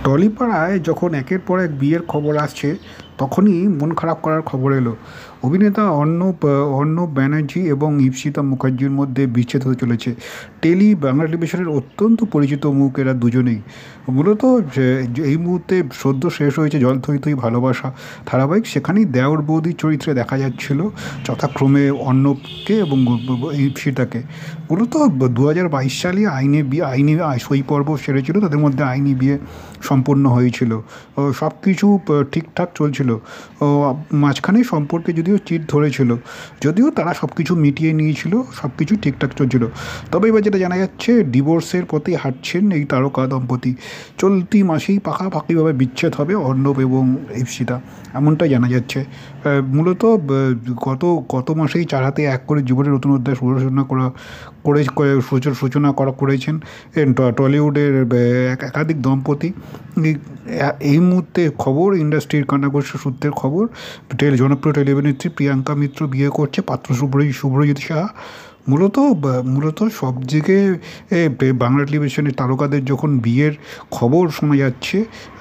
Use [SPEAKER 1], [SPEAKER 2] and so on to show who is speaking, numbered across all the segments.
[SPEAKER 1] টলিপাড়ায় যখন একের পর এক বিয়ের খবর আসছে তখনই মন খারাপ করার খবর এলো। অভিনেতা অর্ণব ব্যানার্জি এবং ঈপ্সিতা মুখার্জির মধ্যে বিচ্ছেদ হতে চলেছে। বাংলা টেলিভিশনের অত্যন্ত পরিচিত মুখ এরা দুজনেই। মূলত এই মুহূর্তে সদ্য শেষ হয়েছে জল থই থই ভালোবাসা ধারাবাহিক, সেখানেই দেওর বৌদির চরিত্রে দেখা যাচ্ছিল যথাক্রমে অর্ণবকে এবং ঈপ্সিতাকে। মূলত 2022 সালে আইনি সই পর্ব সেরেছিল, তাদের মধ্যে আইনি বিয়ে সম্পন্ন হয়েছিল। সব কিছু ঠিকঠাক চলছিল। ও মাঝখানে সম্পর্কে যদিও চিট ধরেছিল, যদিও তারা সব কিছু মিটিয়ে নিয়েছিল, সব কিছু ঠিকঠাক চলছিল। তবে এবার যেটা জানা যাচ্ছে, ডিভোর্সের পথে হাঁটছেন এই তারকা দম্পতি। চলতি মাসেই পাকাপাকিভাবে বিচ্ছেদ হবে অর্ণব এবং ঈপ্সিতা, এমনটাই জানা যাচ্ছে। মূলত গত মাসেই চার হাতে এক করে জীবনের নতুন অধ্যায় সূচনা করেছেন টলিউডের একাধিক দম্পতি। এই মুহূর্তে খবর, ইন্ডাস্ট্রির কানাঘোষা সূত্রের খবর, জনপ্রিয় টেলিভিশনেত্রী প্রিয়াঙ্কা মিত্র বিয়ে করছে পাত্র শুভ্রজিৎ সাহা। মূলত সব দিকে বাংলা টেলিভিশনের তারকাদের যখন বিয়ের খবর শোনা যাচ্ছে,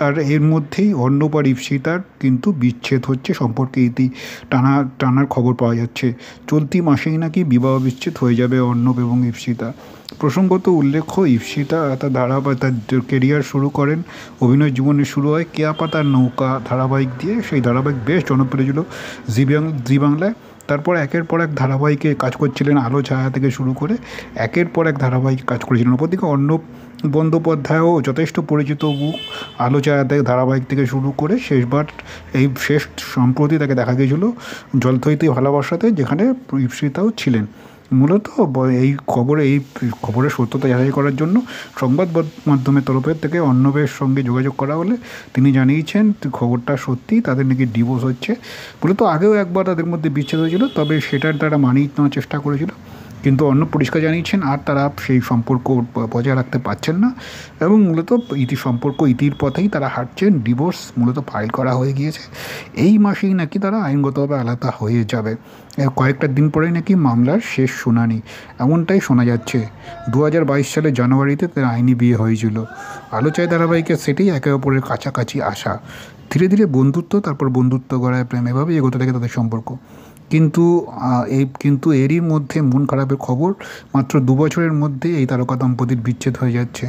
[SPEAKER 1] আর এর মধ্যেই অর্ণব আর ঈপ্সিতার কিন্তু বিচ্ছেদ হচ্ছে, সম্পর্কে টানার খবর পাওয়া যাচ্ছে। চলতি মাসেই নাকি বিবাহ বিচ্ছেদ হয়ে যাবে অর্ণব এবং ঈপ্সিতা। প্রসঙ্গত উল্লেখ্য, ঈপ্সিতা তার কেরিয়ার শুরু করেন, অভিনয় জীবনে শুরু হয় কেয়া পাতার নৌকা ধারাবাহিক দিয়ে। সেই ধারাবাহিক বেশ জনপ্রিয় ছিল জি বাংলায়। তারপর একের পর এক ধারাবাহিকে কাজ করছিলেন, আলো ছায়া থেকে শুরু করে একের পর এক ধারাবাহিকে কাজ করেছিলেন। অপরদিকে অর্ণব বন্দ্যোপাধ্যায়ও যথেষ্ট পরিচিত মুখ, আলো ছায়া ধারাবাহিক থেকে শুরু করে শেষ সম্প্রতি তাকে দেখা গিয়েছিল জল থইতে ভালোবাসাতে, যেখানে ঈপ্সিতাও ছিলেন। মূলত এই খবরের সত্যতা যাচাই করার জন্য সংবাদ মাধ্যমের তরফের থেকে অর্ণবের সঙ্গে যোগাযোগ করা হলে তিনি জানিয়েছেন খবরটা সত্যি, তাদের নাকি ডিভোর্স হচ্ছে। মূলত আগেও একবার তাদের মধ্যে বিচ্ছেদ হয়েছিল, তবে সেটার তারা মানিয়ে নেওয়ার চেষ্টা করেছিল, কিন্তু অর্ণব পরিষ্কার জানিয়েছেন আর তারা সেই সম্পর্ক বজায় রাখতে পারছেন না, এবং মূলত ইতির পথেই তারা হাঁটছেন। ডিভোর্স মূলত ফাইল করা হয়ে গিয়েছে। এই মাসেই নাকি তারা আইনগতভাবে আলাদা হয়ে যাবে। কয়েকটা দিন পরেই নাকি মামলার শেষ শুনানি, এমনটাই শোনা যাচ্ছে। 2022 সালের জানুয়ারিতে তার আইনি বিয়ে হয়েছিল। আলোচনায় ধারাবাহিকের সেটেই একে অপরের কাছাকাছি আসা, ধীরে ধীরে বন্ধুত্ব, তারপর বন্ধুত্ব গড়ায় প্রেম, এভাবেই এগোতে থাকে তাদের সম্পর্ক। কিন্তু এরই মধ্যে মন খারাপের খবর, মাত্র 2 বছরের মধ্যে এই তারকা দম্পতির বিচ্ছেদ হয়ে যাচ্ছে।